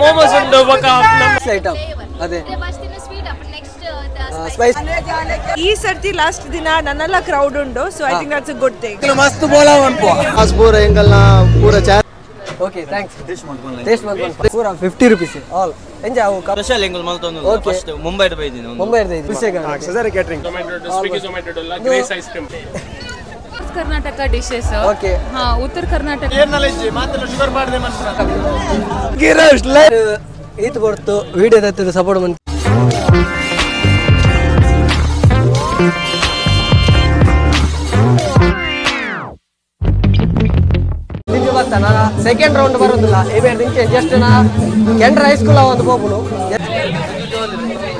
momos undu baka item ade spice ee sarti last dina nanalla crowd undo, so I think that's a good thing. mast bola anpo as pura engalna pura cha. Okay, thanks. Taste malpon pura 50 rupees all enjoy avu special engal maltonu first Mumbai ida bayidini Mumbai ida bisega accessory catering Swiggy Zomato dolla grace ice cream Karnataka dishes. Okay. Ha, Uttar Karnataka. ಏನು knowledge ಮಾತ್ರ sugar ಮಾಡಿದೆ ಮನ್ಸರ ಗಿರಶ್ live ಇದು ಬರ್ತು video ದತ್ತಿದ support ಮಾಡಿ ನಿಮಗೆ ಗೊತ್ತಾ second round ಬರೋದಿಲ್ಲ ಇವೆ ನಿಂಚೆ just ನಾ ಕೆಂಡ್ರ ಹೈಸ್ಕೂಲ್ ಒಂದು ಹೋಗ್ಬಿಡು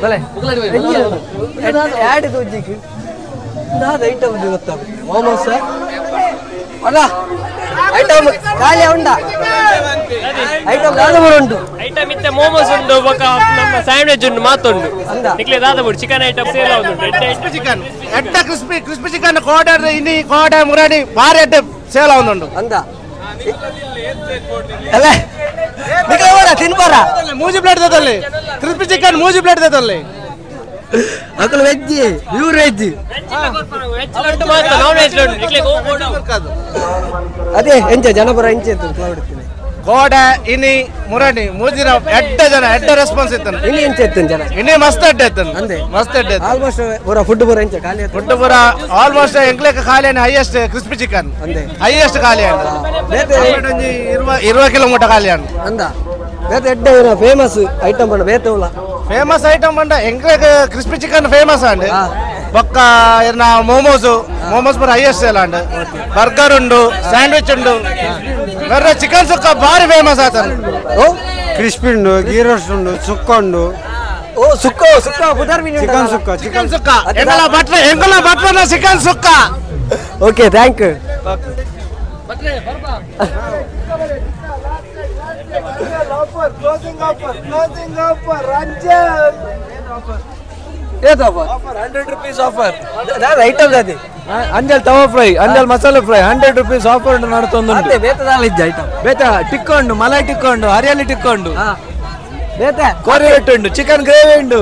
ಬಲೆ ಯಾಡಿದು ಉಜ್ಜಿಗೆ ನಾದ ಐಟಮ್ ಗೊತ್ತಾ ಮೋಮೋಸ್ ಅಲ್ಲ ಐಟಮ್ ಖಾಲಿ ಉಂಡ ಐಟಮ್ ದಾದಬುಡು ಉಂಟು ಐಟಮ್ ಇತ್ತೆ ಮೋಮೋಸ್ ಉಂಡು ಬಕ ನಮ್ಮ ಸ್ಯಾಂಡ್ವಿಚ್ ಉಂಡು ಮಾತುಂಡು ನಿಕ್ಲೆ ದಾದಬುಡು ಚಿಕನ್ ಐಟಮ್ ಸೇಲ್ ಆಗುಂಡು ಕ್ರಿಸ್ಪಿ ಚಿಕನ್ ಎಟ್ಟ ಕ್ರಿಸ್ಪಿ ಚಿಕನ್ ಕೋಡರ್ ಇನಿ ಕೋಡ ಮುರಾಡಿ ಬಾರಿ ಎಟ್ಟ ಸೇಲ್ ಆಗುಂಡು ಅಂದ ಅಲ್ಲ ನಿಕ್ಲೆ ಓಡ ತಿನ್ಬಾರ ಮೂಜಿ ಪ್ಲೇಟ್ ದದಲ್ಲಿ ಕ್ರಿಸ್ಪಿ ಚಿಕನ್ ಮೂಜಿ ಪ್ಲೇಟ್ ದದಲ್ಲಿ ಅಕಲ್ veg pure veg non veg ನಿಕ್ಲೆ ಅದೇ ಎಂಚ ಜನಪರ ಎಂಚೆ ಕ್ಲೌಡ್ ಕೋಡ ಇನಿ ಮುರಾಡಿ ಮೂಜಿನ ಎಡ್ಡ ಜನ ಎಡ್ಡ ರೆಸ್ಪಾನ್ಸ್ ಇತ್ತನ ಇನಿ ಎಂಚೆ ಎತ್ತನ್ ಜನ ಇನಿ ಮಸ್ತ್ ಎಡ್ಡ ಎತ್ತನ ಅಂದೆ ಮಸ್ತ್ ಎಡ್ಡ ಆಲ್ಮೋಸ್ಟ್ ಪೂರ ಫುಡ್ ಪೂರ ಎಂಚ ಖಾಲಿ ಫುಡ್ ಪೂರ ಆಲ್ಮೋಸ್ಟ್ ಎಂಕ್ಲೆಕ ಖಾಲಿ ಅನ್ ಹೈಯೆಸ್ಟ್ ಕ್ರಿಸ್ಪಿ ಚಿಕನ್ ಅಂದೆ ಹೈಯೆಸ್ಟ್ ಖಾಲಿ ಅನ್ ಬೇತೆ 20 ಕಿಲೋಮೀಟರ್ ಖಾಲಿ ಅನ್ ಅಂದ ಬೇತೆ ಎಡ್ಡ ಫೇಮಸ್ ಐಟಮ್ ಬಂಡ ಬೇತೆವುಲ ಫೇಮಸ್ ಐಟಮ್ ಬಂಡ ಎಂಕ್ಲೆಕ ಕ್ರಿಸ್ಪಿ ಚಿಕನ್ ಫೇಮಸ್ ಅಂಡ್ ಬೊಕ್ಕ ಇರ್ನ ಮೋಮೋಸ್ ಪೂರ ಹೈಯೆಸ್ಟ್ ಸೇಲ್ ಅಂಡ್ ಬರ್ಗರ್ ಉಂಡು ಸ್ಯಾಂಡ್ವಿಚ್ ಉಂಡು ಬೇರೆ ಚಿಕನ್ ಸುಕ್ಕ ಬಾರಿ ಫೇಮಸ್ ಆತನ ಓ ಕ್ರಿಸ್ಪಿ ಉಂಡು ಗೀ ರೋಸ್ಟ್ ಉಂಡು ಸುಕ್ಕ ಉಂಡು ಓ ಸುಕ್ಕ ಬುದರ್ ಮೀನು ಚಿಕನ್ ಸುಕ್ಕ ಎಂಗಲ ಬಟ್ಲ chicken sukka okay thank you closing offer Ranjan ಏತ್ ಆಫರ್ 100 rupees ಆಫರ್ ದಾದ ಐಟಮ್ ದಾದಿ ಅಂಜಲ್ ತವಾ ಫ್ರೈ ಅಂಜಲ್ ಮಸಾಲೆ ಫ್ರೈ 100 rupees ಆಫರ್ ನಡತೊಂದುಂಡು ಅದೇ ಬೇತದಾಲ ಇದ್ದ ಐಟಮ್ ಬೇತ ಟಿಕ್ಕ ಉಂಡು ಮಲೈ ಟಿಕ್ಕ ಉಂಡು ಹರಿಯಾಲಿ ಟಿಕ್ಕ ಉಂಡು ಬೇತ ಕೊರಿಯಟ್ ಉಂಡು ಚಿಕನ್ ಗ್ರೇವಿ ಉಂಡು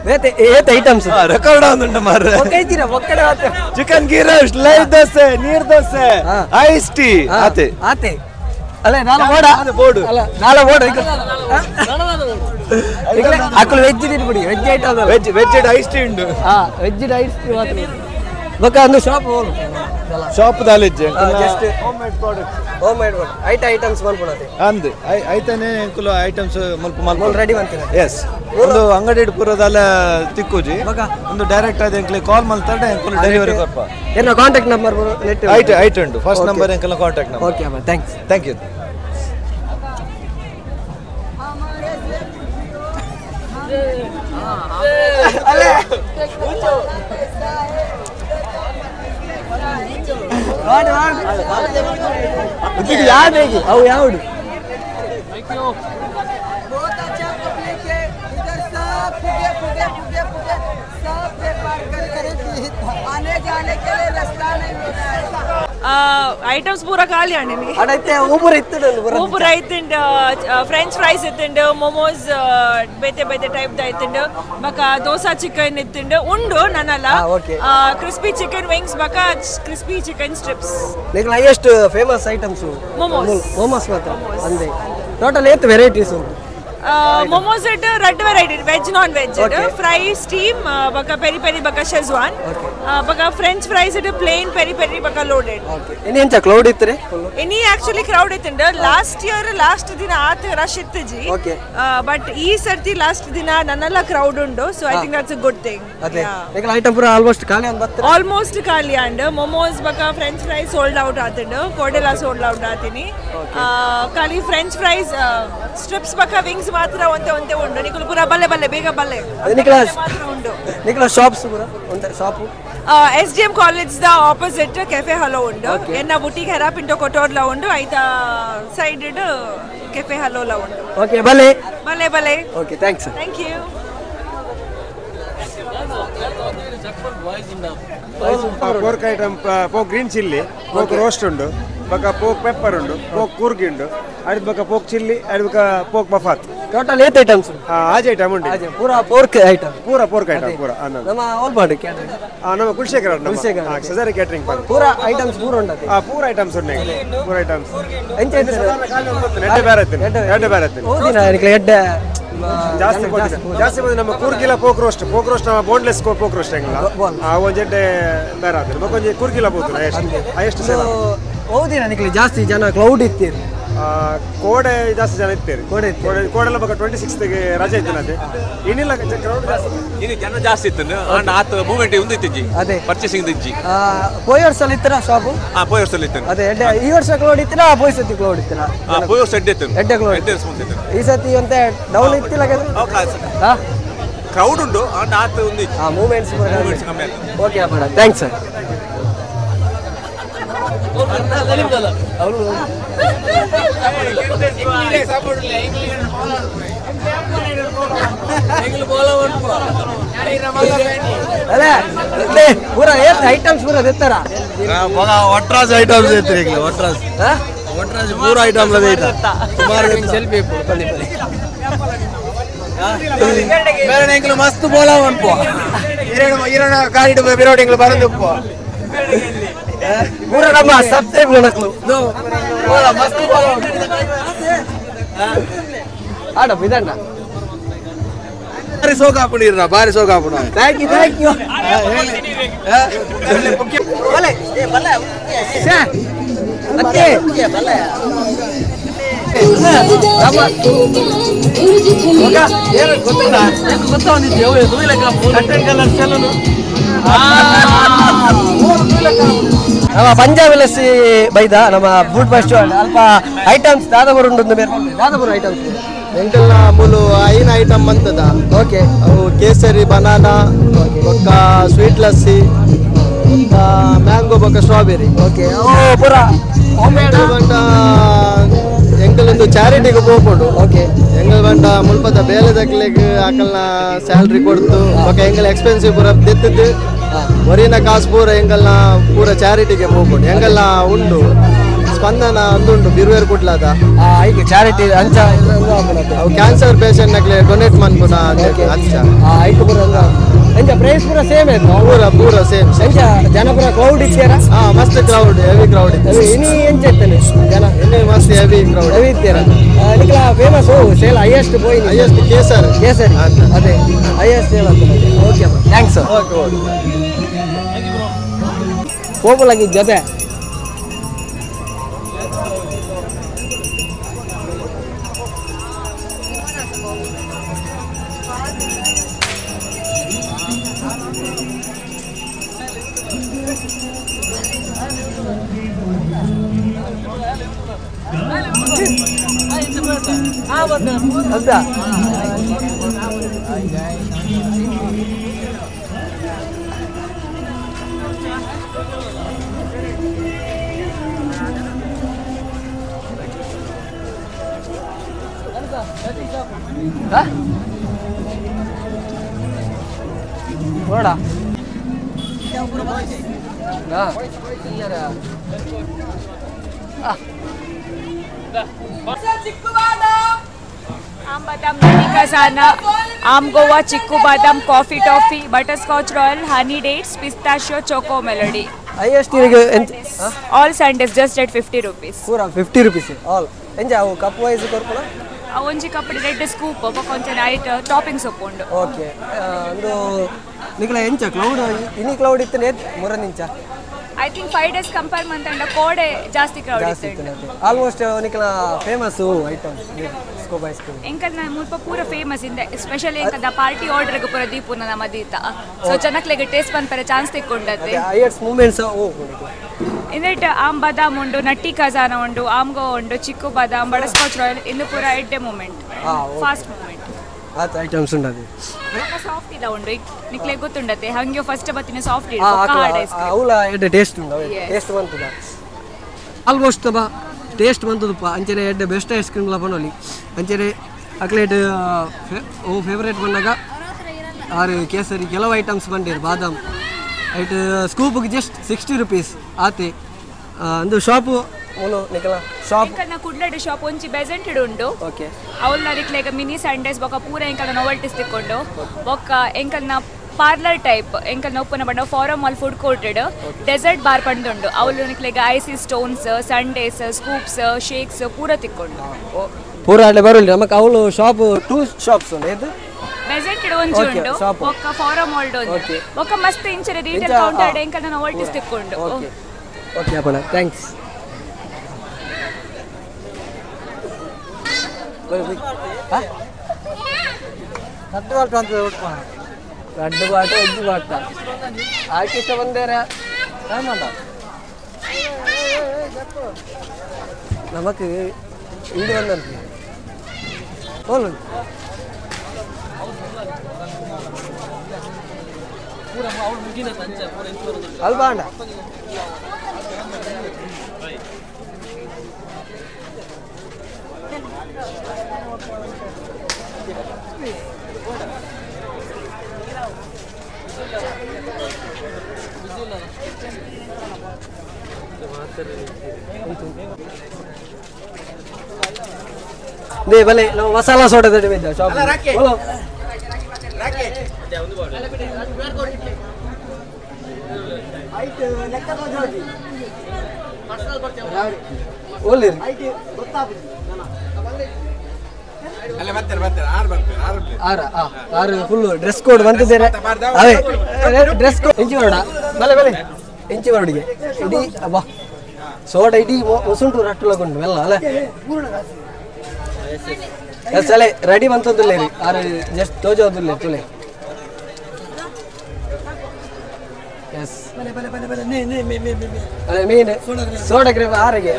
ಬೇತೆ ಏತ್ ಐಟಮ್ಸ್ ರೆಕಾರ್ಡ್ ಆಗುಂಡು ಮಾರ್ರೆ ಒಕ್ಕೈತಿರ ಒಕ್ಕಡೆ ಆತ chicken ghee roast live dosa ನೀರ್ ದೋಸೆ ಐಸ್ ಟೀ ಆತೆ ಆತೆ ಅಲ್ಲ ನಾಲ ಬೋಡ ಬೋರ್ಡ್ ಅಲ್ಲ ನಾಲ ಬೋಡ ಅಕ್ಕಳು ವೆಜ್ ತಿನ್ಬಿಡಿ veg item veg ice tea ಉಂಡು ವೆಜ್ ಐಸ್ ಮಾತ್ರ ಬೊಕ್ಕ ಒಂದು ಶಾಪ್ ಹೋಗು ಶಾಪ್ ದಾಲಿಜ್ಜೆ ಜಸ್ಟ್ ಹೋಮ್ ಮೇಡ್ ಐಟಮ್ಸ್ ಮಲ್ಪುಣತೆ ಅಂದ್ ಐತನೆ ಎಂಕುಲು ಐಟಮ್ಸ್ ಮಲ್ಪ ರೆಡಿ ಮಾಡ್ತೀನಿ ಎಸ್ ಒಂದು ಅಂಗಡಿ ಪೂರದಲ್ಲ ತಿಕ್ಕುಜಿ ಒಂದು ಡೈರೆಕ್ಟ್ ಆದ ಎಂಕ್ಲೆ ಕಾಲ್ ಮಲ್ತಾಡೆ ಎಂಕುಲು ಡೆಲಿವರಿ ಕೊರ್ಪ ಏನ ಕಾಂಟ್ಯಾಕ್ಟ್ ನಂಬರ್ ನೆಟ್ ಐಟ್ ಉಂಡು ಫಸ್ಟ್ ನಂಬರ್ ಎಂಕಲ ಕಾಂಟ್ಯಾಕ್ಟ್ ನಂಬರ್ ಓಕೆ ಅಮ್ಮ ಥ್ಯಾಂಕ್ ಯು ಅಲ್ಲೇ ಯಾವ್ದು ಅವು ಯಾವುದು ಐಟಮ್ಸ್ ಪೂರ ಖಾಲಿ ಅಂಡಿನಿ ಅಡೈತೆ ಊಪುರ ಇತ್ತುಂಡು ಊಪುರ ಐತುಂಡು ಫ್ರೆಂಚ್ ಫ್ರೈಸ್ ಇತ್ತುಂಡು ಮೊಮೋಸ್ ಬೇತೆ ಬೇತೆ ಟೈಪ್ ದ ಐತುಂಡು ಬಕ ದೋಸಾ ಚಿಕನ್ ಇತ್ತುಂಡು ಉಂಡು ನನ್ನಲ್ಲ ಕ್ರಿಸ್ಪಿ ಚಿಕನ್ ವಿಂಗ್ಸ್ ಬಕ ಕ್ರಿಸ್ಪಿ ಚಿಕನ್ ಸ್ಟ್ರಿಪ್ಸ್ ನಿಮಗೆ ಹೈಯೆಸ್ಟ್ ಫೇಮಸ್ ಐಟಮ್ಸ್ ಮೊಮೋಸ್ ಮಾತ್ರ ಅಂದೆ ಟೋಟಲ್ ಏತ್ ವೆರೈಟೀಸ್ ಉಂಟು momos it red variety veg non veg fry steam baka peri peri baka shezwan baka french fries it plain peri peri baka loaded ini encha cloud itre ini actually crowd itinde last year last dina ath rush ittiji but ee sarti last dina nannalla crowd undo, so I think that's a good thing. ade ekala item pura almost khali and batta almost khali and momos baka french fries sold out athinde kodela sold out athini khali french fries strips baka wings ಮಾತ್ರ ಒಂದೇ ಉಂಡು ನಿಕುಲು ಪೂರ ಬಲ್ಲೆ ಬೇಗ ಬಲ್ಲೆ ಮಾತ್ರ ಉಂಡು ನಿಕುಲು ಶಾಪ್ಸ್ ಪೂರ ಒಂದೇ shop SDM college the opposite cafe hello ಉಂಡು ಎನ್ನ ಬುಟಿಕ್ ಹೆರಾ ಪಿಂಟೋ ಕೊಟೋರ್ಲ ಉಂಡು ಐತ ಸೈಡ್ ಕೆಫೆ ಹಲೋ ಲ ಉಂಡು ಓಕೆ ಬಲ್ಲೆ okay thanks thank you pork item, pork green chilli, pork roast undu, baka pork pepper undu, pork kurgi undu, adi baka pork chilli, adi baka pork buffet. Total 8 items. Aaj item undi. Pura pork item. Pura pork item, pura. Nama all body catering. Nama Kulshekar nama. Sazari catering pan. Pura items pura undadi. Pura items unnai. Pura items. Enche Edde baratin. Odina nikle edde ಜಾಸ್ತಿ ಬಂದು ನಮ್ಮ ಕೂರ್ಗಿಲ poke roast ನಮ್ಮ boneless poke roast ಹೆಂಗಿಲ್ಲ ಒಂಜೆಡ್ಡೆ ಬೇರೆ ಆದ್ರೆ ಮಕ್ಕೊಂಜಿ ಕೂರ್ಗಿಲ ಬೋದು ಎಷ್ಟು sale ಓದಿನ ನಿಕ್ಲಿ ಜಾಸ್ತಿ ಜನ ಕ್ಲೌಡ್ ಇತ್ತೀರಿ ಕೋಡೆ ಜಾಸ್ತಿ ಜನ ಇರ್ತೀರಿ ಕೋಡೆಲ್ಲ ಬಗ್ಗೆ 26ಗೆ ರಜೆ ಇತ್ತು ಅದೇ ಏನಿಲ್ಲ ಕ್ರೌಡ್ ಜಾಸ್ತಿ ಈಗ ಜನ ಜಾಸ್ತಿ ಇತ್ತು ಆತ ಮೂವ್ಮೆಂಟ್ ಉಂದಿತ್ತಿ ಅದೇ ಪರ್ಚೇಸಿಂಗ್ ಇಜ್ಜಿ ಪೋಯ್ ವರ್ಷ ಇತ್ತರ ಶಾಪು ಪೋಯ್ ವರ್ಷ ಇತ್ತು ಅದೇ ಈ ವರ್ಷ ಕ್ಲೌಡ್ ಇತ್ತಿನ ಪೋಯ್ ಸತಿ ಕ್ಲೌಡ್ ಇತ್ತಿನ ಪೋಯ್ ವರ್ಷ ಎಡ್ಡೆ ಕ್ಲೌಡ್ ಈ ಸತಿ ಅಂತ ಡೌನ್ ಇತ್ತಿಲ್ಲ ಕ್ರೌಡ್ ಉಂಟು ಆತ ಉಂದಿ ಮೂವ್ಮೆಂಟ್ಸ್ ಕಮ್ಮಿ ಆಯ್ತು ಓಕೆ ಅಪ್ಪ ಥ್ಯಾಂಕ್ಸ್ ಸರ್ पूरा आइटम्स पूरा देता ಒಟ್ರಾಜ್ ಐಟಮ್ಸ್ ಐತ್ರಿ ಈಗ ಒಟ್ರಾಜ್ ಪೂರ ಐಟಮ್ ಸುಮಾರು ಸೆಲ್ಫಿ ಬೇರೆ ಎಂಕ್ಲು ಮಸ್ತ್ ಬೋಲಾವ್ ಅನ್ಪೋ ಇರೋಣ ಕಾರಿಡ್ ಬಿರೋಡ್ ಎಂಕ್ಲು ಬರಂದು पूरा ನಮ್ಮ ಸಬ್ಸ್ಕ್ರೈಬ್ ಮಾಡಕ್ಲು ಮಸ್ತ್ ಬೋಲಾವ್ ಆಡ ಬಿದಣ್ಣ ಬಾರಿ ಸೋಗ ಹಾಕೊಂಡಿರ ಬಾರಿ ಸೋಗ ಹಾಕೊಂಡ ಥ್ಯಾಂಕ್ ಯು ಬಲೆ ಬಲೆ ಅತ್ತೆ ಬಲೆ ನಮ್ಮ ಪಂಜಾಬಿಲಸಿ ಬೈದ ನಮ್ಮ ಫುಡ್ ಫಸ್ಟ್ ಅಲ್ಪ ಐಟಮ್ಸ್ ದಾದಾಪುರ ಉಂಟು ದಾದಾಪುರ ಐಟಮ್ಸ್ ಎಂಕಲ್ನ ಮೂಲು ಐನ ಐಟಮ್ ಅಂತದ ಓಕೆ ಅವು ಕೇಸರಿ ಬನಾನಾ ಬೊಕ್ಕ ಸ್ವೀಟ್ ಲಸ್ಸಿ ಬೊಕ್ಕ ಮ್ಯಾಂಗೋ ಬೊಕ್ಕ ಸ್ಟ್ರಾಬೆರಿ ಓಕೆ ಓ ಪೂರ ಬಂಟ ಎಂಕಲೊಂದು ಚಾರಿಟಿಗೆ ಹೋಗ್ಬೋದು ಓಕೆ ಎಂಗಲ್ ಬಂಟ ಮುಲ್ಪದ ಬೇಲೆ ದಕ್ಲಿಗೆ ಆಕಲ್ನ ಸ್ಯಾಲ್ರಿ ಕೊಡ್ತು ಬೊಕ್ಕ ಎಂಗಲ್ ಎಕ್ಸ್ಪೆನ್ಸಿವ್ ಪೂರ ತೆತ್ತಿದ್ದು ಹೊರಿನ ಕಾಸು ಪೂರ ಎಂಗಲ್ನ ಪೂರ ಚಾರಿಟಿಗೆ ಹೋಗ್ಬೋದು ಎಂಗಲ್ನ ಉಂಟು ಸ್ಪಂದನ ಅಂದುಂಟು ಬಿರುವೇರು ಕುಡ್ಲಾದ ಈಗ ಚಾರಿಟಿ ಅಂಚ ಅವು ಕ್ಯಾನ್ಸರ್ ಪೇಷಂಟ್ ನಕ್ಲೆ ಡೊನೇಟ್ ಮನ್ಪುನ ಅಂಚ ಐಟು ಪೂರ ಅಂಚ ಪ್ರೈಸ್ ಪೂರ ಸೇಮ್ ಆಯ್ತು ಪೂರ ಸೇಮ್ ಅಂಚ ಜನ ಪೂರ ಕ್ರೌಡ್ ಇದ್ದೀರಾ ಮಸ್ತ್ ಕ್ರೌಡ್ ಹೆವಿ ಕ್ರೌಡ್ ಇತ್ತು ಇನಿ ಎಂಚ ಇರ್ತೇನೆ ಜನ ಇನ್ನೇ ಮಸ್ತ್ ಹೆವಿ ಕ್ರೌಡ್ ಹೆವಿ ಇದ್ದೀರಾ ನಿಖಲ ಫೇಮಸ್ ಸೇಲ್ ಹೈಯೆಸ್ಟ್ ಬೋಯ್ ಹೈಯೆಸ್ಟ್ ಕೇಸರಿ ಅದೇ ಹೈಯೆಸ್ಟ್ ಸೇಲ್ ಅಂತ ಓಕೆ ಥ್ಯಾಂಕ್ಸ್ ಓಕೆ ಹೋಗಲಾಗಿ ಜೊತೆ ಹೌದಾ ನೋಡ आम बादाम नटी खजाना आम गोवा चिक्कू बादाम coffee toffee butterscotch royal honey dates pistachio choco Melody highest all Sundays just at 50 rupees ಪೂರ 50 ರೂಪೀಸ್ ಆಲ್ ಎಂಜ ಅವು ಕಪ್ ವೈಸ್ ಕೊರ್ಪುನ ಒಂಜಿ ಕಪ್ಪಡಿ ರೆಡ್ ಸ್ಕೂಪ್ ಕೊಂಚ ನೈಟ್ ಟಾಪಿಂಗ್ಸ್ ಒಪ್ಪುಂಡು ಓಕೆ ಒಂದು ನಿಕಲ ಎಂಚ ಕ್ಲೌಡ್ ಇನಿ ಕ್ಲೌಡ್ ಇತ್ತನೆ ಮುರನಿಂಚ I think 5 days compare ಮಂತಂಡ ಕೋಡೆ ಜಾಸ್ತಿ ಕ್ರೌಡ್ ಇತ್ತು ಆಲ್ಮೋಸ್ಟ್ ನಿಕಲ famous item scoop ice cream ಎಂಕಲ್ ನಾ ಮುಲ್ಪ ಪೂರ ಫೇಮಸ್ ಇಂದ ಎಸ್ಪೆಷಲಿ ಎಂಕದ ಪಾರ್ಟಿ ಆರ್ಡರ್ ಗೆ ಪೂರ ದೀಪುನ ನಮದೀತ ಸೊ ಜನಕ್ಲೆಗೆ ಟೇಸ್ಟ್ ಪನ್ಪರೆ ಚಾನ್ಸ್ ತಿಕ್ಕೊಂಡತೆ ಹೈಯೆಸ್ಟ್ ಮೂಮೆಂಟ್ಸ್ ಓ ಇನ್ನಿಟ್ ಆಮ್ ಬಾದಾಮ್ ಉಂಡು ನಟ್ಟಿ ಖಜಾನ ಉಂಡು ಆಮ್ಗೋ ಉಂಡು ಚಿಕ್ಕು ಬಾದಾಮ್ ಬಟರ್ಸ್ಕಾಚ್ ರಾಯಲ್ ಇಂದು ಪೂರ ಎಡ್ಡೆ ಮೂಮೆಂಟ್ ಫಾಸ್ಟ್ ಮೂಮೆಂಟ್ ಆತ ಐಟಮ್ಸ್ ಉಂಡದು ಸಾಫ್ಟ್ ಇದ ಉಂಡು ನಿಕ್ಲೆ ಗೊತ್ತುಂಡತೆ ಹಂಗೆ ಫಸ್ಟ್ ಬತ್ತಿನ ಸಾಫ್ಟ್ ಇಡ ಹಾರ್ಡ್ ಐಸ್ ಕ್ರೀಮ್ ಅವಳ ಎಡ್ಡೆ ಟೇಸ್ಟ್ ಉಂಡು ಟೇಸ್ಟ್ ಬಂತದ ಆಲ್ಮೋಸ್ಟ್ ಬಾ ಟೇಸ್ಟ್ ಬಂತದಪ್ಪ ಅಂಚನೆ ಎಡ್ಡೆ ಬೆಸ್ಟ್ ಐಸ್ ಕ್ರೀಮ್ ಲ ಪನೋಲಿ ಅಂಚನೆ ಅಕ್ಲೇಟ್ ಓ ಫೇವರೇಟ್ ಬಂದಾಗ ಆರು ಕೇಸರಿ ಕೆಲವು ಐಟಮ್ಸ್ ಬಂದಿರು ಬಾದಾಮ್ ಐಟ್ ಸ್ಕೂಪ್ಗೆ ಜಸ್ಟ್ 60 rupees ಆತೆ ಒಂದು ಶಾಪು ಮೂಲು ನಿಕಲ ಶಾಪ್ ಎಂಕಲ್ನ ಕುಡ್ಲಡ್ ಶಾಪ್ ಒಂಚಿ ಬೆಸೆಂಟೆಡ್ ಉಂಡು ಓಕೆ ಅವಲ್ನ ರಿಕ್ಲೆಗ ಮಿನಿ ಸಂಡೇಸ್ ಬೊಕ ಪೂರ ಎಂಕಲ್ನ ನೋವೆಲ್ಟೀಸ್ ತಿಕ್ಕೊಂಡು ಬೊಕ್ಕ ಎಂಕಲ್ನ ಪಾರ್ಲರ್ ಟೈಪ್ ಎಂಕಲ್ನ ಉಪ್ಪನ ಬಂಡ ಫಾರಮ್ ಆಲ್ ಫುಡ್ ಕೋರ್ಟೆಡ್ ಡೆಸರ್ಟ್ ಬಾರ್ ಪಂಡುಂಡು ಅವಳು ನಿಕ್ಲೆಗ ಐಸಿ ಸ್ಟೋನ್ಸ್ ಸಂಡೇಸ್ ಸ್ಕೂಪ್ಸ್ ಶೇಕ್ಸ್ ಪೂರ ತಿಕ್ಕೊಂಡು ಪೂರ ಅಲ್ಲೇ ಬರಲಿ ನಮಗೆ ಅವಳು ಶಾಪ್ 2 ಶಾಪ್ಸ್ ಉಂಟು ಇದು ಬೆಸೆಂಟೆಡ್ ಒಂಚಿ ಉಂಡು ಬೊಕ್ಕ ಫಾರಮ್ ಆಲ್ಡ್ ಉಂಟು ಬೊಕ್ಕ ಮಸ್ತ್ ಇಂಚರ ರೀಟೇಲ್ ಕೌಂಟರ್ ಎಂಕಲ್ನ ನೋವೆಲ್ಟೀಸ್ ತಿಕ್ಕೊಂಡು ಓಕೆ ಅಪ್ಪಣ ಥ್ಯಾಂಕ್ಸ್ രണ്ട് പാട്ട് 5 പാട്ടാ ആർക്കിഷ്ട ಬಂದೇರಾ നമുക്ക് ഇത് വന്നിട്ട് ഓള് അൽബാണ്ട दे भले लो मसाला सोडा दे बेटा शॉप बोलो ಓಲಿ ಆರು ಫುಲ್ ಡ್ರೆಸ್ ಕೋಡ್ ಬಂದಿದ್ದೇನೆ ಅವೇ ಡ್ರೆಸ್ ಕೋಡ್ ಇಂಚಿ ಬರೋಣ ಬಲೆ ಬಲೆ ಇಂಚಿ ಬರೋಡಿಗೆ ಇಡೀ ಅಬ್ಬಾ ಸೋಡ ಇಡೀ ಮುಸುಂಟು ರಟ್ಟುಲಗೊಂಡು ಎಲ್ಲ ಅಲ್ಲ ಸಲೆ ರೆಡಿ ಬಂತಂದಿಲ್ಲ ರೀ ಆರು ಜಸ್ಟ್ ತೋಜೋದಿಲ್ಲ ತುಲೆ ಎಸ್ ಅಲ್ಲ ಮೀನು ಸೋಡ ಗ್ರೇವ್ ಆರಿಗೆ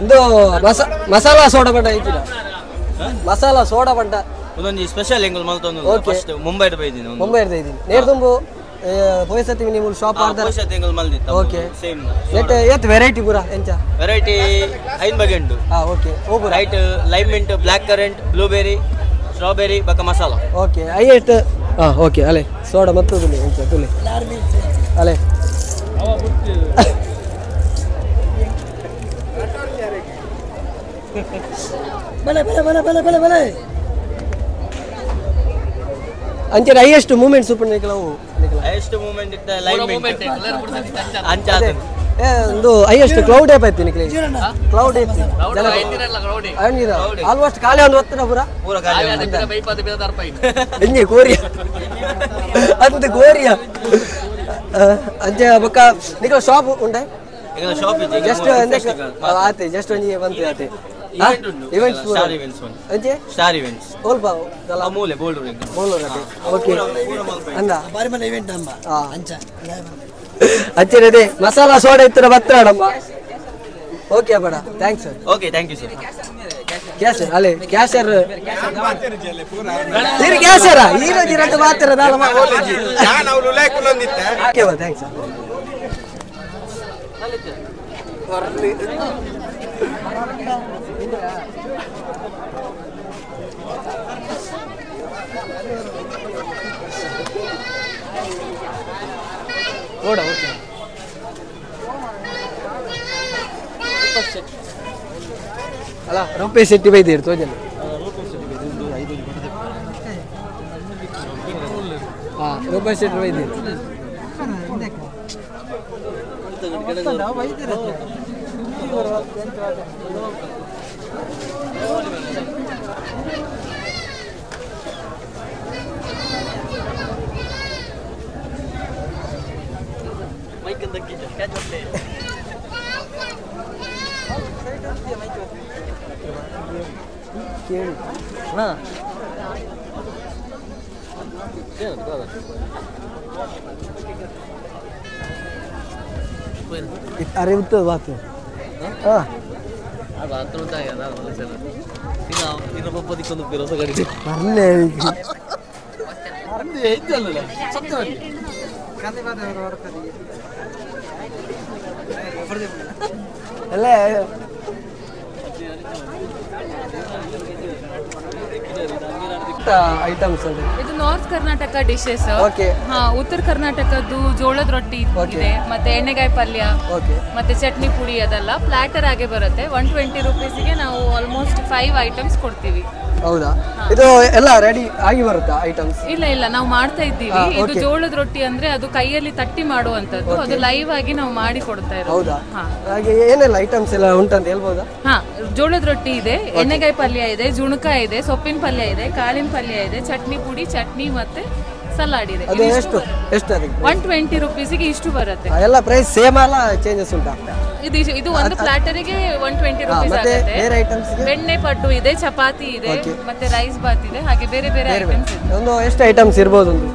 ಇದು ಮಸಾಲಾ ಸೋಡಾ ಬಂಡ ಐತಿಲ್ಲ ಮಸಾಲಾ ಸೋಡಾ ಬಂಡ ಒಂದೊಂದು ಸ್ಪೆಷಲ್ ಎಂಗಲ್ ಮಲ್ತೊಂದು ಫಸ್ಟ್ ಮುಂಬೈ ಬೈದಿನಿ ನೇರ್ ತುಂಬು ಪೊಯ್ಸತಿ ನೀವು ಶಾಪ್ ಆರ್ಡರ್ ಪೊಯ್ಸತಿ ಎಂಗಲ್ ಮಲ್ದಿತ್ತ ಓಕೆ ಸೇಮ್ ಎಟ್ ವೆರೈಟಿ ಪೂರ ಎಂಚ ವೆರೈಟಿ 5 ಬಗೆ ಉಂಟು ಓಕೆ ಓ ಪೂರ right lime mint black currant blueberry strawberry ಬಕ ಮಸಾಲಾ ಓಕೆ ಐಟ್ ಓಕೆ ಅಲೆ ಸೋಡಾ ಮತ್ತು ತುಲಿ ಎಂಚ ತುಲಿ ಅಲೆ ಬಲೆ ಬಲೆ ಬಲೆ ಬಲೆ ಬಲೆ ಬಲೆ ಅಂಚೆ ಹೈಯೆಸ್ಟ್ ಮೂಮೆಂಟ್ಸ್ ಉಪ್ಪು ನಿಕಲವು ಹೈಯೆಸ್ಟ್ ಮೂಮೆಂಟ್ ಇತ್ತ ಲೈವ್ ಮೂಮೆಂಟ್ ಅಂಚ ಒಂದು ಹೈಯೆಸ್ಟ್ ಕ್ಲೌಡ್ ಏಪ್ ಐತಿ ನಿಕಲಿ ಕ್ಲೌಡ್ ಐತಿ ಆಲ್ಮೋಸ್ಟ್ ಖಾಲಿ ಒಂದು ಹೊತ್ತಿನ ಪೂರ ಖಾಲಿ ಎಂಜಿ ಕೋರಿಯಾ ಅಂತ ಕೋರಿಯಾ ಅಂಚೆ ಬೊಕ್ಕ ನಿಕಲ ಶಾಪ್ ಉಂಟೆ ಶಾಪ್ ಇದೆ ಜಸ್ಟ್ ಆತೆ ಜಸ್ಟ್ ಒಂಜಿ ಬಂತು ಆತೆ इवेंट्स स्टार इवेंट्स अंचे स्टार इवेंट्स ओल पाओ अमूले बोल्ड रिंग ओके अंदा बारी मन इवेंट अम्मा अंच अच्छे रे मसाला सोडा इत्ತರ ಬತ್ತಡಮ್ಮ ओके बड़ा thanks okay thank you sir क्या सर अले क्या सर फिर क्या सर ಈ ರೋಜಿ ರಟ್ಟು ಮಾತ್ರ ದಾಲ ಓಲಜಿ ನಾನು ಅವಳು ಲೈಕುಲಂದಿತ್ತೆ ಓಕೆ ಬಾ ಥ್ಯಾಂಕ್ಸ್ ವರ್ಲಿ ಓಡ ಓಕೆ ಅಲ್ಲ ರೂಪೇ ಸೆಟ್ಟಿ ಬೈದಿರ್ ತೋಜನ ರೂಪೇ ಸೆಟ್ಟಿ ಬೈದಿರ್ अरे तो बात है हां ಅದು ಆತ್ಮಂತ ಯಾದ ಮನಸಲ್ಲ ಇನ್ನು ಪಪ್ಪದಿ ಕೊಂಡು ಬಿರೋಸ ಗಡಿ ಬರ್ಲೆ ಅರೆ ಏಜಲ್ಲ ಸತ್ಯವಾಗಿ ಕಾಂದೆ ಬಾದ ಹೊರಕದಿ ಅಲ್ಲ ಐಟಮ್ಸ್ ಇದು ನಾರ್ತ್ ಕರ್ನಾಟಕ ಡಿಶಸ್. ಓಕೆ. ಉತ್ತರ ಕರ್ನಾಟಕದ್ದು ಜೋಳದ ರೊಟ್ಟಿ ಇದೆ, ಮತ್ತೆ ಎಣ್ಣೆಗಾಯಿ ಪಲ್ಯ, ಮತ್ತೆ ಚಟ್ನಿ ಪುಡಿ, ಅದೆಲ್ಲ ಪ್ಲಾಟರ್ ಆಗಿ ಬರುತ್ತೆ. 120 ರೂಪೀಸ್ಗೆ ನಾವು ಆಲ್ಮೋಸ್ಟ್ 5 ಐಟಮ್ಸ್ ಕೊಡ್ತೀವಿ. ಹೌದಾ? ಇದು ಎಲ್ಲ ರೆಡಿ ಆಗಿ ಬರುತ್ತಾ ಐಟಮ್ಸ್? ಇಲ್ಲ ನಾವು ಮಾಡ್ತಾ ಇದ್ದೀವಿ. ಇದು ಜೋಳದ ರೊಟ್ಟಿ ಅಂದ್ರೆ ಅದು ಕೈಯಲ್ಲಿ ತಟ್ಟಿ ಮಾಡುವಂತದ್ದು, ಅದು ಲೈವ್ ಆಗಿ ನಾವು ಮಾಡಿ ಕೊಡ್ತಾ ಇರೋದು. ಹೌದಾ? ಹಾಗೆ ಏನೆಲ್ಲ ಐಟಮ್ಸ್ ಎಲ್ಲ ಉಂಟಂತ ಹೇಳ್ಬೋದಾ? ಜೋಳದ ರೊಟ್ಟಿ ಇದೆ, ಎಣ್ಣೆಗಾಯಿ ಪಲ್ಯ ಇದೆ, ಜುಣಕ ಇದೆ, ಸೊಪ್ಪಿನ ಪಲ್ಯ ಇದೆ, ಕಾಳಿನ ಪಲ್ಯ ಇದೆ, ಚಟ್ನಿ ಪುಡಿ, ಚಟ್ನಿ ಮತ್ತೆ ಸಲಾಡ್ ಇದೆ. ಅದು ಎಷ್ಟು ಅದಕ್ಕೆ? 120 ರೂಪೀಸ್ಗೆ ಇಷ್ಟು ಬರುತ್ತೆ. ಎಲ್ಲ ಪ್ರೈಸ್ ಸೇಮ್ ಅಲ್ಲ, ಚೇಂಜಸ್ ಉಂಟಾ? ಇದು ಒಂದು ಪ್ಲಾಟರಿಗೆ 120 ರೂಪೀಸ್ ಆಗುತ್ತೆ. ಬೆಣ್ಣೆ ಪಡ್ಡು ಇದೆ, ಚಪಾತಿ ಇದೆ, ಮತ್ತೆ ರೈಸ್ ಬಾತ್ ಇದೆ, ಹಾಗೆ ಬೇರೆ ಬೇರೆ ಐಟಮ್ಸ್ ಇದೆ. ಒಂದು ಎಷ್ಟು ಐಟಮ್ಸ್ ಇರಬಹುದು? ಒಂದು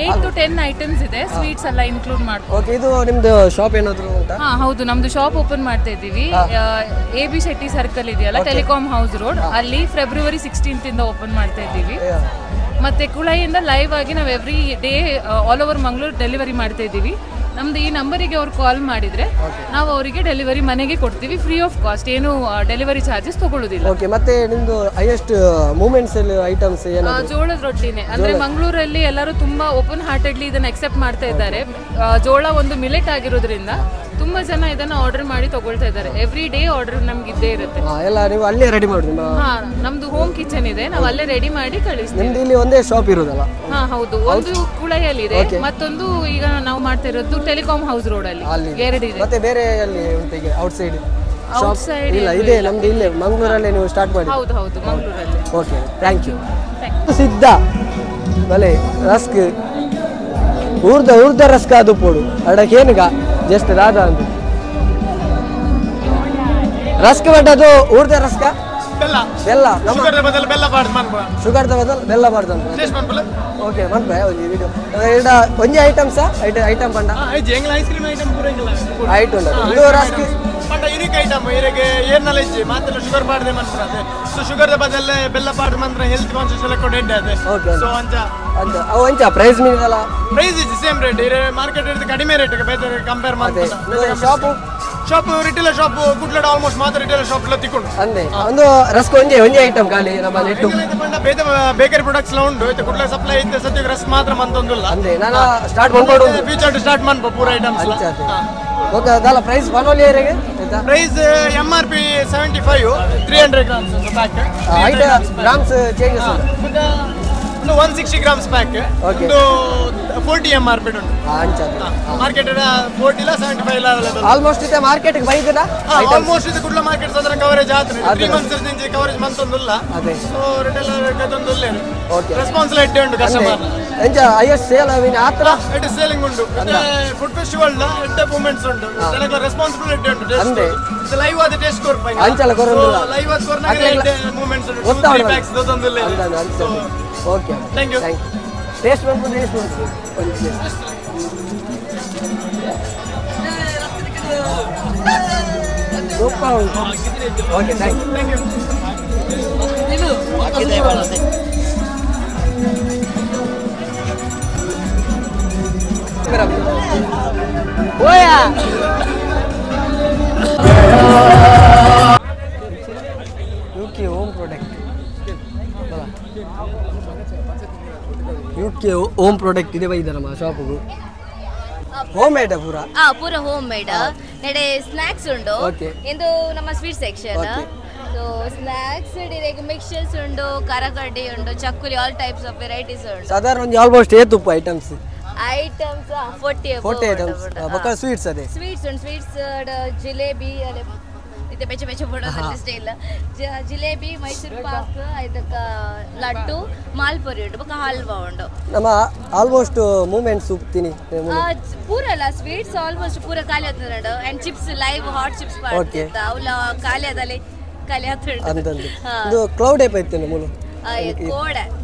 8 to 10 ಐಟಮ್ಸ್ ಇದೆ, ಸ್ವೀಟ್ಸ್ ಎಲ್ಲ ಇನ್ಕ್ಲೂಡ್ ಮಾಡ್ಕೊಂಡು. ಓಕೆ. ಇದು ನಿಮ್ದು ಶಾಪ್ ಏನಾದ್ರು ಉಂಟಾ? ಹೌದು, ನಮ್ದು ಶಾಪ್ ಓಪನ್ ಮಾಡ್ತಾ ಇದ್ದೀವಿ. AB ಶೆಟ್ಟಿ ಸರ್ಕಲ್ ಇದೆಯಲ್ಲ, ಟೆಲಿಕಾಂ ಹೌಸ್ ರೋಡ್, ಅಲ್ಲಿ ಫೆಬ್ರವರಿ 16th ಇಂದ ಓಪನ್ ಮಾಡ್ತಾ ಇದ್ದೀವಿ. ಮತ್ತೆ ಕುಳಾಯಿಯಿಂದ ಲೈವ್ ಆಗಿ ನಾವು every day all over Mangaluru delivery ಮಾಡ್ತಾ ಇದ್ದೀವಿ. ನಮ್ದು ಈ ನಂಬರಿಗೆ ಅವ್ರು ಕಾಲ್ ಮಾಡಿದ್ರೆ ನಾವು ಅವರಿಗೆ ಡೆಲಿವರಿ ಮನೆಗೆ ಕೊಡ್ತೀವಿ, ಫ್ರೀ ಆಫ್ ಕಾಸ್ಟ್, ಏನು ಡೆಲಿವರಿ ಚಾರ್ಜಸ್ ತಗೊಳ್ಳೋದಿಲ್ಲ. ಓಕೆ. ಮತ್ತೆ ನಿಮ್ದು ಹೈಯೆಸ್ಟ್ ಮೂಮೆಂಟ್ಸ್ ಐಟಮ್ಸ್ ಏನು? ಜೋಳದ ರೊಟ್ಟಿನೇ. ಅಂದ್ರೆ ಮಂಗಳೂರಲ್ಲಿ ಎಲ್ಲರೂ ತುಂಬಾ ಓಪನ್ ಹಾರ್ಟೆಡ್ಲಿ ಇದನ್ನ ಅಕ್ಸೆಪ್ಟ್ ಮಾಡ್ತಾ ಇದ್ದಾರೆ. ಜೋಳ ಒಂದು ಮಿಲೆಟ್ ಆಗಿರೋದ್ರಿಂದ ತುಂಬಾ ಜನ ಇದನ್ನ ಆರ್ಡರ್ ಮಾಡಿ ತಗೊಳ್ತಾ ಇದ್ದಾರೆ. ಎವ್ರಿ ಡೇ ಆರ್ಡರ್ ನಮ್ಗೆ ಇದ್ದೇ ಇರುತ್ತೆ. ಎಲ್ಲ ನೀವು ಅಲ್ಲೇ ರೆಡಿ ಮಾಡಿ? ನಮ್ದು ಹೋಮ್ ಕಿಚನ್ ಇದೆ, ನಾವು ಅಲ್ಲೇ ರೆಡಿ ಮಾಡಿ ಕಳಿಸ್ತೀವಿ. ನಿಮ್ದು ಇಲ್ಲಿ ಒಂದೇ ಶಾಪ್ ಇರೋದಲ್ಲ? ಹೌದು, ಒಂದು ಕುಳಾಯಲ್ಲಿ ಇದೆ, ಮತ್ತೊಂದು ಈಗ ನಾವು ಮಾಡ್ತಾ ಇರೋದು ಟೆಲಿಕಾಂ ಹೌಸ್ ರೋಡ್ ಅಲ್ಲಿ 2 ಇದೆ. ಮತ್ತೆ ಬೇರೆ ಅಲ್ಲಿ ಉಂಟು ಈಗ ಔಟ್ ಸೈಡ್? ಇಲ್ಲ, ಇದೆ ನಮ್ದು ಇಲ್ಲೇ ಮಂಗಳೂರಲ್ಲೇ ನೀವು ಸ್ಟಾರ್ಟ್ ಮಾಡಿ? ಹೌದು ಮಂಗಳೂರಲ್ಲಿ. Okay, thank you. ಸಿದ್ಧ ಬಲೆ ರಸ್ಕ್ ಊರ್ದ ರಸ್ಕ ಅದು ಪೋಡು ಅಡಕೇನುಗ ಜಸ್ಟ್ ರಾಧ ಅಂತ ರಸ್ಕ್ ಬಟ್ಟದು ಊರ್ದ ರಸ್ಕ ಬೆಲ್ಲ ಶುಗರ್ ಬದಲು ಬೆಲ್ಲ ಬಾರ್ದು. ಓಕೆ, ಮನ್ಪೆ ಒಂಜಿ ವಿಡಿಯೋ ಎರಡ ಒಂಜಿ ಐಟಮ್ಸ್ ಐಟಮ್ ಪಂಡ ಐಟ್ ಉಂಟು. ಇದು ರಸ್ಕ್ ಯುನಿಕ್ ಐಟಮ್ ಇರಗೆ ಏರ್ನಲ್ಲ ಇಜ್ಜಿ ಮಾತ್ರ ಶುಗರ್ ಪಾಡ್ದೆ ಮನ್ಪುರದೆ. ಸೊ ಶುಗರ್ ಬದಲು ಬೆಲ್ಲ ಪಾಡ್ ಮಂತ್ರ ಹೆಲ್ತ್ ಕಾನ್ಶಿಯಸ್ ಎಲ್ಲ ಕೊಡ್ ಎಡ್ಡೆ. ಸೊ ಅಂಚ ಅವು ಅಂಚ ಪ್ರೈಸ್ ಮೀನಲ್ಲ? ಪ್ರೈಸ್ ಇಜ್ಜಿ ಸೇಮ್ ರೇಟ್ ಇರ ಮಾರ್ಕೆಟ್ ಇರ್ದು ಕಡಿಮೆ ರೇಟ್ ಬೇರೆ ಕಂಪೇರ್ ಮಾಡ್ತಾರೆ. ಶಾಪ್ ರಿಟೇಲ್ ಶಾಪ್ ಕುಡ್ಲಡ ಆಲ್ಮೋಸ್ಟ್ ಮಾತ್ರ ರಿಟೇಲ್ ಶಾಪ್ ಎಲ್ಲ ತಿಕ್ಕೊಂಡು ಅಂದೆ ಒಂದು ರಸ್ಕ್ ಒಂಜಿ ಐಟಮ್ ಖಾಲಿ ನಮ್ಮ ನೆಟ್ಟು ಬೇಕರಿ ಪ್ರಾಡಕ್ಟ್ಸ್ ಎಲ್ಲ ಉಂಟು. ಇದು ಕುಡ್ಲ ಸಪ್ಲೈ ಇತ್ತು, ಸದ್ಯಕ್ಕೆ ರಸ್ಕ್ ಮಾತ್ರ ಮಂತೊಂದಿಲ್ಲ. ಅಂದೆ ನಾನು ಸ್ಟಾರ್ಟ್ ಮಾಡ್ಕೊಂಡು ಫ್ಯೂಚರ್ ಸ್ಟಾರ್ಟ್ ಮಾಡ್ಬೋ ಪೂರ ಐಟಮ್ಸ್. ಓಕೆ, ಅದಲ್ಲ ಪ್ರೈಸ್ ಒನ್ ಇಯರಿಗೆ price MRP 75 300 grams pack. 8 grams changes ಉಂಟು. 160 grams ಪ್ಯಾಕ್. ಒಂದು 40 MRP ಉಂಟು. ಮಾರ್ಕೆಟ್ 40 ಇಲ್ಲ 75 ಇಲ್ಲ ಅವೈಲೇಬಲ್. ಆಲ್ಮೋಸ್ಟ್ ಇದೆ ಮಾರ್ಕೆಟ್ ಗೆ ಬೈದನ ಆಲ್ಮೋಸ್ಟ್ ಇದು ಕುಡ್ಲ ಮಾರ್ಕೆಟ್ ಸಾಧಾರಣ ಕವರೇಜ್ ಆತ್ರೆ 3 ಮಂತ್ಸ್ ಇಂದ ಕವರೇಜ್ ಮಂತೊಂದಿಲ್ಲ. ಸೊ ರಿಟೇಲರ್ ಕದೊಂದಿಲ್ಲ. ಓಕೆ, ರೆಸ್ಪಾನ್ಸ್ ಲೆಟ್ ಉಂಟು ಕಸ್ಟಮರ್. ಎಂಜ ಹೈಯೆಸ್ಟ್ ಸೇಲ್ ಅವಿನ ಆತ್ರ ಇಟ್ ಇಸ್ ಸೇಲಿಂಗ್ ಉಂಟು. ಫುಡ್ ಫೆಸ್ಟಿವಲ್ ದ ಎಟ್ ಮೂಮೆಂಟ್ಸ್ ಉಂಟು. ಜನಗಳ ರೆಸ್ಪಾನ್ಸಿಬಿಲಿಟಿ ಉಂಟು. ಅಂದೆ ಇದು ಲೈವ್ ಆದ ಟೆಸ್ಟ್ ಕೊರ್ಪ ಅಂಚಲ ಕೊರೊಂದಿಲ್ಲ. ಲೈವ್ ಆದ ಕೊರ್ನಾಗ ಮೂಮೆಂಟ್ಸ್ ಉಂಟು. 2-3 ಪ್ಯಾಕ್ಸ್ ದೊಂದಿಲ್ಲ. Okay, thank you. ಟೇಸ್ಟ್ ಮಾಡ್ಬೋದು. ಸೂಪರ್ ಉಂಟು. Okay, thank you. UK home product home product ಇದೆ ಬೈದ ನಮ್ಮ ಶಾಪ್ಗೂ. ಹೋಮ್ ಮೇಡ್ ಪೂರ ಹೋಮ್ ಮೇಡ್. ನೆಡೆ ಸ್ನಾಕ್ಸ್ ಉಂಡು. ಇಂದು ನಮ್ಮ sweet section. So snacks mixtures ಉಂಡು, ಕರಕಡ್ಡಿ ಉಂಡು, chakkuli, all types of varieties ಉಂಡು. ಸಾಧಾರಣ ಒಂದು ಆಲ್ಮೋಸ್ಟ್ ಏತುಪ್ಪು ಐಟಮ್ಸ್ 40 ಐಟಮ್ಸ್. ಬಕ ಸ್ವೀಟ್ಸ್ ಅದೇ ಸ್ವೀಟ್ಸ್ ಉಂಡು. ಸ್ವೀಟ್ಸ್ ಜಿಲೇಬಿ ಇದು ಬೆಚ್ಚ ಬೆಚ್ಚ ಬಿಡೋದ್ರಲ್ಲಿ ಸ್ಟೈಲ್. ಜಿಲೇಬಿ, ಮೈಸೂರು ಪಾಕ್, ಇದಕ್ಕೆ ಲಡ್ಡು, ಮಾಲ್ಪುರಿ ಉಂಟು, ಬೊಕ್ಕ ಹಲ್ವಾ ಉಂಟು. ನಮ್ಮ ಆಲ್ಮೋಸ್ಟ್ ಮೂಮೆಂಟ್ಸ್ ಉಪ್ತೀನಿ ಪೂರ ಅಲ್ಲ ಸ್ವೀಟ್ಸ್ ಆಲ್ಮೋಸ್ಟ್ ಪೂರ ಖಾಲಿ ಆಗ್ತದೆ. And chips live hot chips ಮಾಡ್ತಿದ್ದ ಅವಳ ಖಾಲಿ ಆದಲ್ಲಿ ಖಾಲಿ ಆಗ್ತದೆ. ಇದು ಕ್ಲೌಡ್ ಟೈಪ್ ಐತೆ ಮೂಲ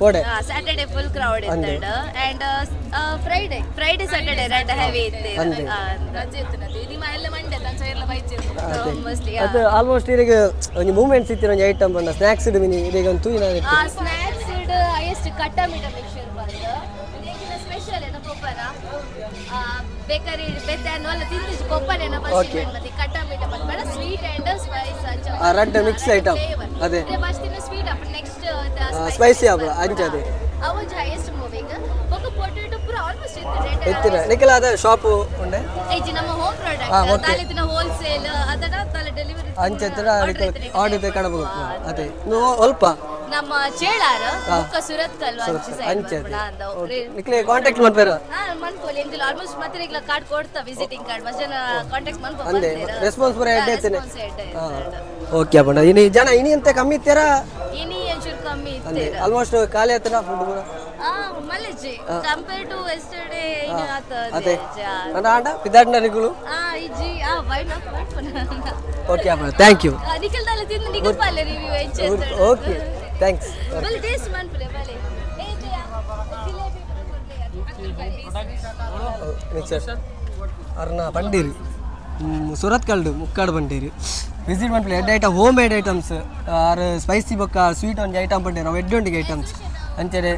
ಕೋಡೆ ಸ್ಯಾಟರ್ಡೆ ಫುಲ್ ಕ್ರೌಡ್ ಇತ್ತು. And Friday Saturday red heavy ಇತ್ತು. ಅದು ಆಲ್ಮೋಸ್ಟ್ ಈಗ ಒಂದು ಮೂಮೆಂಟ್ಸ್ ಇತ್ತು. ಒಂದು ಐಟಮ್ ಬಂದ ಸ್ನಾಕ್ಸ್ ಇದೆ ಮಿನಿ ಇದೀಗ ಒಂದು ತೂಯಿನ ಸ್ನಾಕ್ಸ್ ಹೈಯೆಸ್ಟ್ ಕಟ್ಟ ಮೀಟ ಮಿಕ್ಸ್ಚರ್ ಬಂದು ಸ್ಪೆಷಲ್ ಏನೋ ಕೊಪ್ಪರ ಬೇಕರಿ ಬೆತ್ತ ಅನ್ನೋಲ್ಲ ತಿಂದಿದ್ದು ಕೊಪ್ಪರ ಏನೋ ಮತ್ತೆ ಕಟ್ಟ ಮೀಟ ಬಂದ್ಬೇಡ sweet and spice red mix item ಅದೇ ಸ್ವೀಟ್ ಅಪ್ಪ ನೆಕ್ಸ್ಟ್ ಸ್ಪೈಸಿ ಅಪ್ಪ ಅಂಚೆ ಅದೇ ಅವಜ್ ಹೈಯೆಸ್ಟ್ ಮೂವಿಂಗ್ ఒక పొటాటో పూర ఆల్మోస్ట్ ఎత్తిన నికల అదే షాప్ ఉండే ఇది ನಮ್ಮ ಹೋಮ್ ಪ್ರಾಡಕ್ಟ್ ತಾಲಿತಿನ ಹೋಲ್ಸೇಲ್ ಅದನ ತಾಲ ಡೆಲಿವರಿ ಅಂಚೆ ಎತ್ತರ ಆರ್ಡರ್ ಕಡಬು ಅದೇ ಅಲ್ಪ ನಮ್ಮ ಚೇಳಾರ ಮುಕ್ಕ ಸುರತ್ ಕಲ್ವಾ ಅಂಚೆ ನಿಕಲೆ ಕಾಂಟ್ಯಾಕ್ಟ್ ಮಾಡ್ಬೇರ ಮನ್ಕೋಲಿ ಎಂದಿಲ್ಲ ಆಲ್ಮೋಸ್ಟ್ ಮತ್ತೆ ಈಗ ಕಾರ್ಡ್ ಕೊಡ್ತಾ ವಿಸಿಟಿಂಗ್ ಕಾರ್ಡ್ ಮಜನ ಕಾಂಟ್ಯಾಕ್ಟ್ ಮಾಡ್ಕೊ ಅಂದೆ ರೆಸ್ಪಾನ್ಸ್ ಬರ ಎಡ್ಡೆ ಎತ್ತನೆ ಓಕೆ ಅಪ್ಪಣ್ಣ ಇನಿ ಜನ ಇನಿ ಅಂತ ಕಮ್ಮಿ ಇತ್ತೀರಾ ಇನಿ ಎಂಚೂರು ಕಮ್ಮಿ ಇತ್ತೀರಾ ಆಲ್ಮೋಸ್ಟ್ ಖಾಲಿ ಆತನ ಫುಡ್ ಕೂಡ ಮಲ್ಲಜಿ ಕಂಪೇರ್ ಟು ಯೆಸ್ಟರ್ಡೇ ಇನಿ ಆತ ಅದೇ ನನ್ನ ಆಂಡ ಪಿದಾಡ್ನ ನಿಗಳು ಇಜಿ ವೈ ನಾಟ್ ಓಕೆ ಅಪ್ಪಣ್ಣ ಥ್ಯಾಂಕ್ ಯು ನಿಖಿಲ್ ದಾಲ ತಿಂದು ನಿಖಿಲ್ ಪಾಲೆ ರಿವ್ಯೂ ಎಂಚೆ ಓಕೆ ಥ್ಯಾಂಕ್ಸ್ ಬಲೆ ಟೇಸ್ಟ್ ಮಾಡ್ಬಿಲೆ ಬಲೆ ಮಿಕ್ಸರ್ ಅರ್ನ ಬಂಡೀರಿ ಸುರತ್ ಕಲ್ಡು ಮುಕ್ಕಾಡು ಬಂಡೀರಿ ವಿಸಿಟ್ ಮಾಡ್ಲಿ ಎಡ್ item home made items are spicy ಬೊಕ್ಕ ಸ್ವೀಟ್ ಒಂದು ಐಟಮ್ ಬಂಡೀರಿ ನಾವು ಎಡ್ಡೊಂಡಿಗೆ ಐಟಮ್ಸ್ ಅಂಚೆಡೆ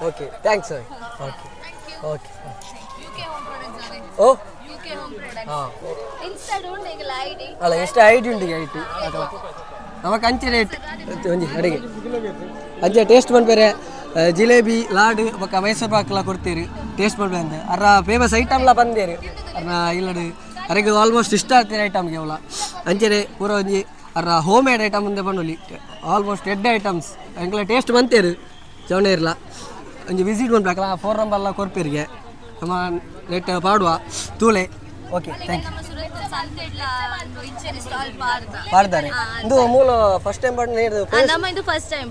okay thanks sir okay okay UK home products ಓ UK home products insta don't ನೆಗಲ ಐಡಿ ಅಲ್ಲ ಎಷ್ಟು ಐಡಿ ಉಂಟು ಐಟಿ ಅಥವಾ ನಮಗೆ ಅಂಚೆ ರೇಟ್ ಒಂಜಿ ಅಡಿಗೆ ಅಂಚೆ ಟೇಸ್ಟ್ ಮಾಡ್ಬೇರೆ ಜಿಲೇಬಿ ಲಾಡು ಬೊಕ್ಕ ಮೈಸೂರು ಪಾಕ್ಲ ಕೊಡ್ತೀರಿ ಟೇಸ್ಟ್ ಮಾಡ್ಬೇರೆ ಅಂತ ಅರ್ರ ಫೇಮಸ್ ಐಟಮ್ಲ ಬಂದೇರಿ ಅರ್ರ ಇಲ್ಲಡು ಅರಿಗೆ ಆಲ್ಮೋಸ್ಟ್ ಇಷ್ಟ ಆಗ್ತೀರಿ ಐಟಮ್ಗೆ ಅವಳ ಅಂಚೆನೆ ಪೂರ ಒಂಜಿ ಅರ್ರ ಹೋಮ್ ಮೇಡ್ ಐಟಮ್ ಮುಂದೆ ಬಂಡೋಲಿ ಆಲ್ಮೋಸ್ಟ್ ಎಡ್ಡೆ ಐಟಮ್ಸ್ ಎಂಕ್ಲ ಟೇಸ್ಟ್ ಬಂತೇರು ಚವಣೆ ಇರಲ್ಲ ಒಂಜಿ ವಿಸಿಟ್ ಮಾಡ್ಬೇಕಲ್ಲ ಫೋನ್ ನಂಬರ್ಲ ಕೊರ್ಪೇರಿಗೆ ನಮ್ಮ ನೆಟ್ ಪಾಡುವ ತೂಳೆ ಓಕೆ ಥ್ಯಾಂಕ್ ಯು ಪಾಡ್ದಾರೆ ಇದು ಮೂಲ ಫಸ್ಟ್ ಟೈಮ್ ಪಾಡ್ ನೀರು ನಮ್ಮ ಇದು ಫಸ್ಟ್ ಟೈಮ್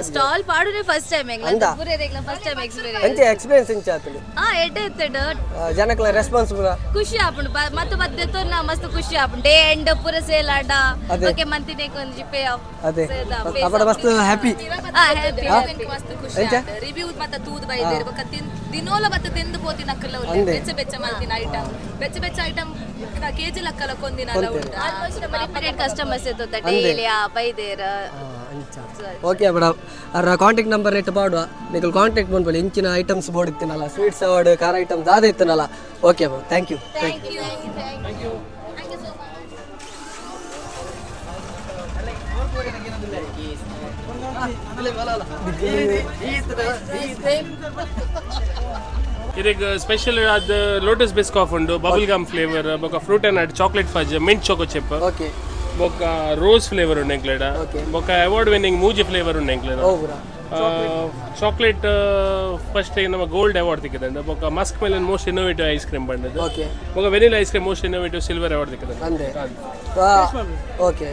ಸ್ಟಾಲ್ ಪಾಡುನೆ ಫಸ್ಟ್ ಟೈಮ್ ಎಂಗ್ಲ ಪೂರೆ ರೆಗ್ಲ ಫಸ್ಟ್ ಟೈಮ್ ಎಕ್ಸ್ಪೀರಿಯನ್ಸ್ ಅಂಚೆ ಎಕ್ಸ್ಪೀರಿಯನ್ಸ್ ಇಂಚ ಆತಲಿ ಎಡ್ಡೆ ಎತ್ತಡ ಜನಕ್ಲ ರೆಸ್ಪಾನ್ಸ್ ಪೂರ ಖುಷಿ ಆಪುಂಡು ಮತ್ತೆ ಮತ್ತೆ ತೋರ್ನ ಮಸ್ತ್ ಖುಷಿ ಆಪುಂಡು ಡೇ ಎಂಡ್ ಪೂರ ಸೇಲ್ ಆಡ ಓಕೆ ಮಂತಿನೆ ಕೊಂಜಿ ಪೇ ಆಫ್ ಅದೇ ಅಪಡ ಮಸ್ತ್ ಹ್ಯಾಪಿ ಹ್ಯಾಪಿ ಮಸ್ತ್ ಖುಷಿ ಆದ ರಿವ್ಯೂ ಮತ್ತೆ ತೂದ್ ಬೈದೇರ್ ಬಕ ದಿನೋಲ ಮತ್ತೆ ತಿಂದು ಪೋತಿ ನಕ್ಕಲ ಉಲ್ಲ ಬೆಚ್ಚ ಬೆಚ್ಚ ಮಂತಿನ ಐಟಮ್ ಬೆಚ್ಚ ಬೆಚ್ಚ ಐಟಮ್ ಕೆಜಿ ಲಕ್ಕಲ ಕೊಂದಿನ ಅಲ್ಲ ಉಂಟು ಆಲ್ಮೋಸ್ಟ್ ರಿಪೀಟೆಡ್ ಕಸ್ಟಮರ್ಸ್ ಇದ್ದದ ಡೈಲಿ ಬೈದೇರ್ ಓಕೆ ಮೇಡಮ್ ಅವ್ರ ಕಾಂಟ್ಯಾಕ್ಟ್ ನಂಬರ್ ಇಟ್ಟು ಪಾಡುವ ನೀವು ಕಾಂಟ್ಯಾಕ್ಟ್ ಮಾಡ್ಕೊಳ್ಳಿ ಇಂಚಿನ ಐಟಮ್ಸ್ ಬೋರ್ಡ್ ಇತ್ತನಲ್ಲ ಸ್ವೀಟ್ಸ್ ಅವಾರ್ಡ್ ಖಾರ ಐಟಮ್ಸ್ ಅದೇ ಇತ್ತನಲ್ಲ ಓಕೆ ಮೇಡಮ್ ಥ್ಯಾಂಕ್ ಯು ಇದಕ್ಕೆ ಸ್ಪೆಷಲ್ ಅದು ಲೋಟಸ್ ಬಿಸ್ಕಾಫ್ ಉಂಟು ಬಬಲ್ ಗಮ್ ಫ್ಲೇವರ್ ಬೊಕ್ಕ fruit and nut chocolate fudge mint choco chip okay ಬೊಕ್ಕ ರೋಸ್ ಫ್ಲೇವರ್ ಉಂಟು ಎಂಕ್ಲೆಡ ಬೊಕ್ಕ ಅವಾರ್ಡ್ ವಿನ್ನಿಂಗ್ ಮೂಜಿ ಫ್ಲೇವರ್ ಉಂಟು ಎಂಕ್ಲೆಡ ಚಾಕ್ಲೇಟ್ ಫಸ್ಟ್ ನಮ್ಮ ಗೋಲ್ಡ್ ಅವಾರ್ಡ್ ತಿಕ್ಕಿದೆ ಬೊಕ್ಕ musk melon most innovative ice cream ಬಂದಿದ್ದು ಬೊಕ್ಕ vanilla ice cream most innovative silver award ತಿಕ್ಕಿದೆ ಓಕೆ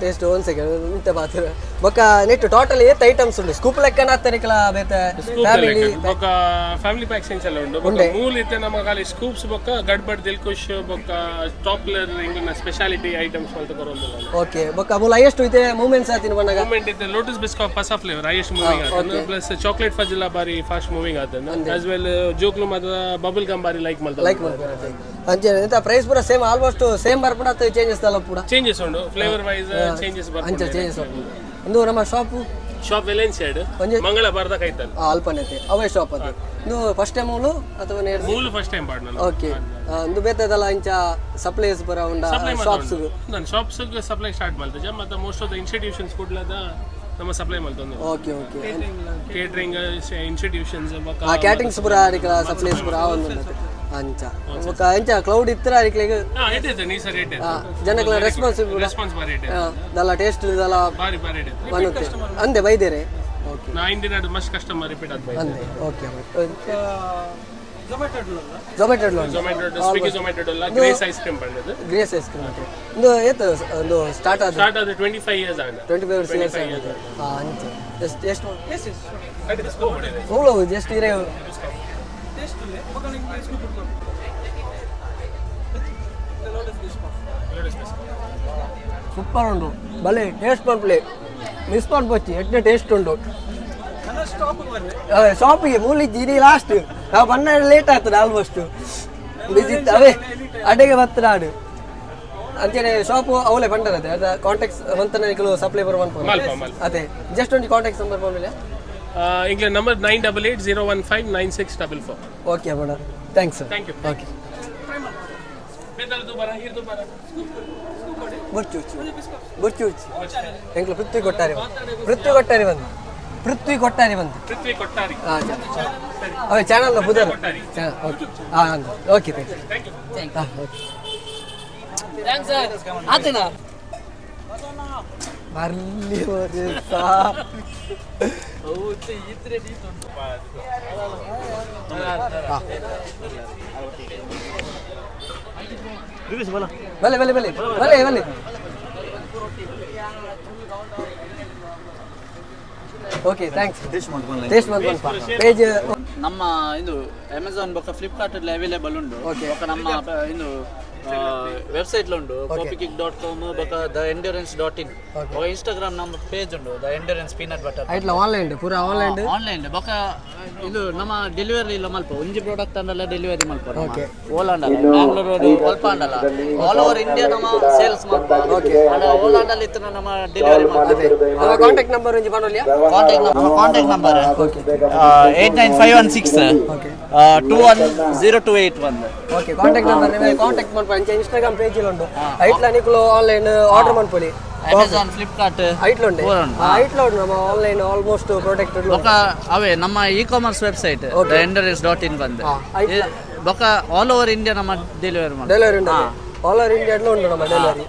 ಟೇಸ್ಟ್ ಒಂದು ಸೆಕೆಂಡ್ ಇಂತ ಬಾತ್ರ ಬೊಕ್ಕ ನೆಟ್ ಟೋಟಲ್ ಏತ್ ಐಟಮ್ಸ್ ಉಂಟು ಸ್ಕೂಪ್ ಲೆಕ್ಕನ ತರಿಕಲ ಬೇತೆ ಫ್ಯಾಮಿಲಿ ಬೊಕ್ಕ ಫ್ಯಾಮಿಲಿ ಪ್ಯಾಕ್ಸ್ ಎಲ್ಲ ಉಂಟು ಬೊಕ್ಕ ಮೂಲ ಇತ್ತೆ ನಮ್ಮ ಖಾಲಿ ಸ್ಕೂಪ್ಸ್ ಬೊಕ್ಕ ಗಡ್ಬಡ್ ದಿಲ್ಕುಶ್ ಬೊಕ್ಕ ಟಾಪ್ಲರ್ ಇಂಗ್ಲಿನ ಸ್ಪೆಷಾಲಿಟಿ ಐಟಮ್ಸ್ ಅಂತ ಕೊರೋದಿಲ್ಲ ಓಕೆ ಬೊಕ್ಕ ಮೂಲ ಹೈಯೆಸ್ಟ್ ಇದೆ ಮೂಮೆಂಟ್ಸ್ ಆತಿನ ಬಣ್ಣಗ ಮೂಮೆಂಟ್ ಇದೆ ಲೋಟಸ್ ಬಿಸ್ಕಾಫ್ ಪಸಾ ಫ್ಲೇವರ್ ಹೈಯೆಸ್ಟ್ ಮೂವಿಂಗ್ ಆತನ ಪ್ಲಸ್ ಚಾಕ್ಲೇಟ್ ಫಜ್ ಎಲ್ಲ ಬಾರಿ ಫಾಸ್ಟ್ ಮೂವಿಂಗ್ ಆತನ ಆಸ್ ವೆಲ್ ಜೋಕ್ಲು ಮಾತ್ರ ಬಬಲ್ ಗಮ್ ಬಾರಿ ಲೈಕ್ ಮಾಡ್ತಾರೆ ಅಂಚೆ ಎಂತ ಪ್ರೈಸ್ ಪೂರ ಸೇಮ್ ಆಲ್ಮೋಸ್ಟ್ ಸೇಮ್ ಬರ್ಪಡ ಚೇಂಜಸ್ ಅಲ್ಲ ಪೂರ ಚೇಂಜಸ್ ಉಂಟು ಫ್ಲೇವರ್ ವೈಸ್ ಚೇಂಜಸ್ ಬರ್ತದೆ ಅಂಚೆ ಚೇಂಜಸ್ ಉಂಟು ಒಂದು ನಮ್ಮ ಶಾಪ್ ವೆಲೆನ್ ಸೈಡ್ ಮಂಗಳ ಬಾರ್ದ ಕೈತಲ್ ಅಲ್ಪನೈತೆ ಅವೇ ಶಾಪ್ ಅದು ಇದು ಫಸ್ಟ್ ಟೈಮ್ ಮೂಲು ಅಥವಾ ಮೂಲು ಫಸ್ಟ್ ಟೈಮ್ ಪಾಡ್ ನಾನು ಓಕೆ ಇದು ಬೇತದಲ್ಲ ಇಂಚ ಸಪ್ಲೈಸ್ ಪರ ಉಂಡ ಶಾಪ್ಸ್ ನಾನು ಶಾಪ್ಸ್ ಸಪ್ಲೈ ಸ್ಟಾರ್ಟ್ ಮಾಡ್ತಿದ್ದೆ ಮತ್ತೆ ಮೋಸ್ಟ್ ಆಫ್ ದ ಇನ್ಸ್ಟಿಟ್ಯೂಷನ್ಸ್ ಕೂಡಲದ ನಮ್ಮ ಸಪ್ಲೈ ಮಾಡ್ತಂದು okay okay catering institutions caterings ಪುರ ಅರಿಕಲ ಸಪ್ಲೈಸ್ ಪುರ ಒಂದು ಅಂಚ ఒక అంచ క్లౌడ్ ఇత్తర అరికలేగ ఏటేతే నీ సర్ ఏటేతే ಜನಗಳ రెస్పాన్స్ బారి ఏటేతే దల టేస్ట్ దల బారి బారి ఏటేతే వనుతే అందే బైదేరే ఓకే నా ఇండియన్ మస్ట్ కస్టమర్ రిపీట్ అద బై అందే okay Zomato Swiggy Zomato grace ice cream ಬಂದಿದೆ ಗ್ರೇಸ್ ಐಸ್ ಕ್ರೀಮ್ ಓಕೆ ಇದು ಏತ ಒಂದು ಸ್ಟಾರ್ಟ್ ಆದ 25 ಇಯರ್ಸ್ ಆಗಿದೆ 25 ಇಯರ್ಸ್ ಅಂಚ ಎಷ್ಟು ಮೂಲ ಜಸ್ಟ್ ಇರೆ ಸೂಪರ್ ಉಂಟು ಭಲೆ ಟೇಸ್ಟ್ ಮಾಡ್ಲಿ ಮಿಸ್ ಮಾಡ್ಬೋಚಿ ಎಟ್ಟೆ ಟೇಸ್ಟ್ ಉಂಟು ಶಾಪಿಗೆ ಮೂಲಿಜ್ಜಿ ಇದು ಲಾಸ್ಟ್ ನಾವು ಬಣ್ಣ ಲೇಟ್ ಆಗ್ತದೆ ಆಲ್ಮೋಸ್ಟ್ ಬಿಸಿ ಅವೇ ಅಡೆಗೆ ಬತ್ತನಾಡು ಅಂಚನೆ ಶಾಪ್ ಅವಲೇ ಬಂಡರದೆ ಅದ ಕಾಂಟ್ಯಾಕ್ಟ್ಸ್ ಮಂತನ ನಿಕಲು ಸಪ್ಲೈ ಬರುವನ್ ಅದೇ ಜಸ್ಟ್ ಒಂದು ಕಾಂಟ್ಯಾಕ್ಟ್ ನಂಬರ್ ಬಂದಿಲ್ಲ ಇಂಗ್ಲೆಂಡ್ ನಂಬರ್ 9880159644 ಓಕೆ ಮೇಡ thanks sir thank you okay ಬುರ್ಚು ಎಂಕ್ಲು ಪೃಥ್ವಿ ಕೊಟ್ಟಾರಿ ಬಂದು ಅವೆ ಚಾನಲ್ ಬುಧರು ಓಕೆ ಹಾಂ ಓಕೆ ಥ್ಯಾಂಕ್ ಯು ಆತೇನಾ ಬರ್ಲಿ ಬಲೆ ಬಲೆ ಬಲೆ ಬಲೆ ಬಲೆ ಓಕೆ ಥ್ಯಾಂಕ್ಸ್ ಟೇಸ್ಟ್ ಮಾಡ್ಕೊಂಡು ಪೇಜ್ ನಮ್ಮ ಇದು ಅಮೆಜಾನ್ ಬೊಕ್ಕ ಫ್ಲಿಪ್ಕಾರ್ಟ್ ಅಲ್ಲಿ ಅವೈಲೇಬಲ್ ಉಂಟು ಬೊಕ್ಕ ನಮ್ಮ ಇದು ವೆಬ್ಸೈಟ್ ಉಂಟು copykick.com ಬೊಕ್ಕ theendurance.in ಬೊಕ್ಕ ಇನ್ಸ್ಟಾಗ್ರಾಮ್ ನಮ್ಮ ಪೇಜ್ ಉಂಟು the endurance peanut butter ಐಟ್ಲ ಆನ್ಲೈನ್ ಪೂರ ಆನ್ಲೈನ್ ಬೊಕ್ಕ ಇದು ನಮ್ಮ ಡೆಲಿವರಿ ಇಲ್ಲ ಮಲ್ಪ ಒಂಜಿ ಪ್ರಾಡಕ್ಟ್ ಅಂದಲ್ಲ ಡೆಲಿವರಿ ಮಲ್ಪ ಓಕೆ ಓಲಾಂಡಲ್ಲ ಬ್ಯಾಂಗ್ಳೂರು ಅಲ್ಪ ಅಂಡಲ್ಲ ಆಲ್ ಓವರ್ ಇಂಡಿಯಾ ನಮ್ಮ ಸೇಲ್ಸ್ ಮಾಡ್ತಾ ಓಕೆ ಅದ ಓಲಾಂಡಲ್ಲಿ ಇತ್ತು ನಮ್ಮ ಡೆಲಿವರಿ ಮಾಡ್ತದೆ ನಮ್ಮ ಕಾಂಟ್ಯಾಕ್ಟ್ ನಂಬರ್ ಒಂಜಿ ಬರೋಲಿಯಾ contact number okay 89516 okay 210281 okay contact number ನಿಮಗೆ ಕಾಂಟ್ಯಾಕ್ಟ್ ಮಾಡ್ಪ ಅಂಚೆ ಇನ್ಸ್ಟಾಗ್ರಾಮ್ ಪೇಜ್ ಇಲ್ಲ ಉಂಟು ಐಟ್ಲ ನಿಕಲು ಆನ್ಲೈನ್ ಆರ್ಡರ್ ಮಾಡ್ಕೊಳ್ಳಿ ಅಮೆಜಾನ್ ಫ್ಲಿಪ್ಕಾರ್ಟ್ ಐಟ್ಲ ಉಂಟು ಐಟ್ಲ ಉಂಟು ನಮ್ಮ ಆನ್ಲೈನ್ ಆಲ್ಮೋಸ್ಟ್ ಪ್ರಾಡಕ್ಟ್ ಬೊಕ್ಕ ಅವೇ ನಮ್ಮ ಇ-ಕಾಮರ್ಸ್ ವೆಬ್ಸೈಟ್ theendurance.in ಬಂದು ಬೊಕ್ಕ ಆಲ್ ಓವರ್ ಇಂಡಿಯಾ ನಮ್ಮ ಡೆಲಿವರಿ ಉಂಟು ಆಲ್ ಓವರ್ ಇಂಡಿಯಾ ಉಂಟು ನಮ್ಮ ಡೆಲಿವರಿ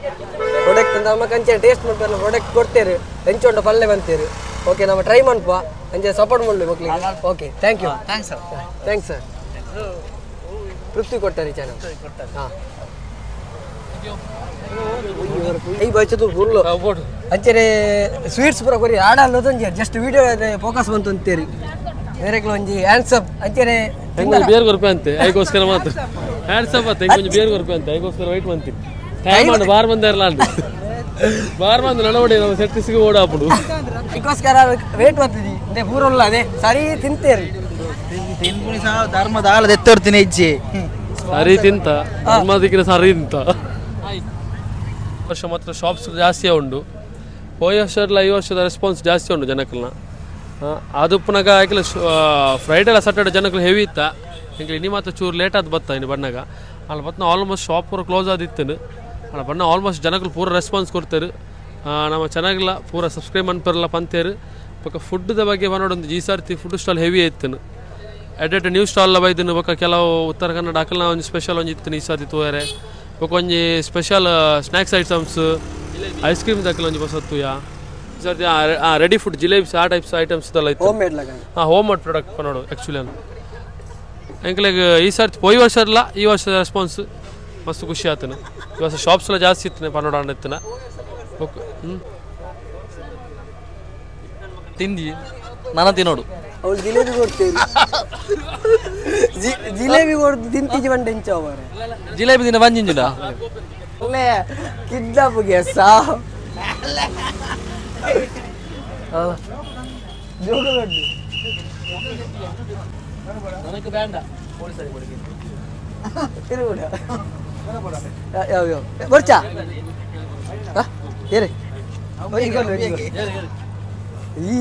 ಪ್ರಾಡಕ್ಟ್ ಅಂತ ನಮ್ಮ ಕಂಚೆ ಟೇಸ್ಟ್ ಮಾಡ್ತಾರೆ ಪ್ರಾಡಕ್ಟ್ ಕೊಡ್ತೇವೆ ಹೆಂಚೊಂಡು ಪಲ್ಲೆ ಬಂತೇರು ಓಕೆ ನಮ್ಮ ಟ್ರೈ ಮಾಡ್ಪ ಅಂಚೆ ಸಪೋರ್ಟ್ ಮಾಡಲಿ ಮಕ್ಕಳಿಗೆ okay thank you thanks sir Prithvi Kottari channel ಹಾಂ ಈ ಬಚ್ಚದು ಫುಲ್ ಅಂಚೆ ಸ್ವೀಟ್ಸ್ ಪೂರ ಕೊರಿ ಆಡಲ್ಲದಂಜೆ ಜಸ್ಟ್ ವಿಡಿಯೋ ಫೋಕಸ್ ಬಂತು ಅಂತೀರಿ ಬೇರೆಕ್ಲು ಒಂಜಿ ಹ್ಯಾಂಡ್ಸಪ್ ಅಂಚೆ ಬೇರೆ ರೂಪಾಯಿ ಅಂತೆ ಐಗೋಸ್ಕರ ಮಾತ್ರ ಹ್ಯಾಂಡ್ಸಪ್ ಅಂತ ಇಂಕೊಂಚ ಬೇರೆ ರೂಪಾಯಿ ಅಂತ ಐಗೋಸ್ಕರ ವೈಟ್ ಬಂತಿ ಟೈಮ್ ಮಾಡಿ ಬಾರ್ ಬಂದ ಇರಲ್ಲ ಅಂತ ಬಾರ್ ಬಂದು ನಡವಡಿ ನಾವು ಸೆಟ್ಟಿಸಿಗೆ ಓಡಾಪುಡು ಐಗೋಸ್ಕರ ವೇಟ್ ಬರ್ತಿದ್ದಿ ಅಂದ್ರೆ ಪೂರಲ್ಲ ಅದೇ ಸರಿ ತಿಂತೇರಿ ತಿನ್ಪುಳಿ ಸಹ ಧರ್ಮದ ಆಳದ ಎತ್ತೋರ್ತೀನಿ ಇಜ್ಜಿ ಸರಿ ತಿಂತ ಧರ್ಮದಿಕ್ಕಿನ ಸರಿ ತಿಂತ ವರ್ಷ ಮಾತ್ರ ಶಾಪ್ಸ್ ಜಾಸ್ತಿ ಉಂಡು ಹೋದ ವರ್ಷ ಈ ವರ್ಷದ ರೆಸ್ಪಾನ್ಸ್ ಜಾಸ್ತಿ ಉಂಟು ಜನಕ್ಕಲ್ನ ಅದು ಪುನಃ ಆಯ್ಕೆ ಫ್ರೈಡೇ ಸಾಟರ್ಡೆ ಜನಕ್ಕಲು ಹೆವಿ ಇತ್ತ ಹಿಂಗೆ ಇನಿ ಮಾತ್ರ ಚೂರು ಲೇಟ್ ಆದ ಬತ್ತ ಇನ್ನು ಬಣ್ಣಗ ಅಲ್ಲಿ ಬತ್ತ ಆಲ್ಮೋಸ್ಟ್ ಶಾಪ್ ಪೂರ ಕ್ಲೋಸ್ ಆದಿತ್ತೇನು ಅಲ್ಲ ಬಣ್ಣ ಆಲ್ಮೋಸ್ಟ್ ಜನಕ್ಕಲು ಪೂರ ರೆಸ್ಪಾನ್ಸ್ ಕೊಡ್ತೇರು ನಮ್ಮ ಚೆನ್ನಾಗಿಲ್ಲ ಪೂರ ಸಬ್ಸ್ಕ್ರೈಬ್ ಅನ್ಪರಲ್ಲ ಪಂತೇರು ಬೊಕ್ಕ ಫುಡ್ದ ಬಗ್ಗೆ ಬನ್ನೋಡೊಂದು ಈ ಸರ್ತಿ ಫುಡ್ ಸ್ಟಾಲ್ ಹೆವಿ ಇತ್ತೇನು ಎಡೆಟ್ ನ್ಯೂ ಸ್ಟಾಲ್ ಬೈದನು ಬೊಕ್ಕ ಕೆಲವು ಉತ್ತರ ಕನ್ನಡ ಅಕಲ್ನ ಒಂದು ಸ್ಪೆಷಲ್ ಒಂದು ಇತ್ತು ಈ ಸರ್ತಿ ತೋರೆ ಬೊಕ್ಕ ಒಂಜಿ special snacks items ice cream ದಕ್ಕಲ ಒಂಜಿ ಬಸತ್ತು ಈ ಸರ್ತಿ ರೆಡಿ ಫುಡ್ ಜಿಲೇಬಿಸ್ ಆ ಟೈಪ್ಸ್ ಐಟಮ್ಸ್ ಎಲ್ಲ ಇತ್ತು ಹೋಮ್ ಮೇಡ್ ಪ್ರಾಡಕ್ಟ್ ಪನ್ನೋಡು ಆ್ಯಕ್ಚುಲಿ ಅನ್ನು ಎಂಕ್ಲೆಗ್ ಈ ಸರ್ತಿ ಹೋಯ್ ವರ್ಷ ಇಲ್ಲ ಈ ವರ್ಷದ ರೆಸ್ಪಾನ್ಸ್ ಮಸ್ತ್ ಖುಷಿ ಆತನು ಈ ವರ್ಷ ಶಾಪ್ಸ್ ಎಲ್ಲ ಜಾಸ್ತಿ ಇತ್ತು ಪನ್ನೋಡ ಇತ್ತನ ಓಕೆ ತಿಂದಿ ನಾನು ತಿನ್ನೋಡು ಅವ್ಳು ಜಿಲೇಬಿ ಕೊಡ್ತೇವೆ ಜಿಲೇಬಿ ಕೊಡ್ದು ತಿಂತಿಜಿ ಬಂಡ ಹೆಂಚ ಅವರೇ ಜಿಲೇಬಿ ದಿನ ಬಂಜಿಂಜಿನ ಅಲ್ಲೇ ಕಿಡ್ನಾಪ್ಗೆ ಸಾ ನನಗೆ ಬೇಡ ಯಾವ ಬರ್ಚಾ ಏರಿ ಈ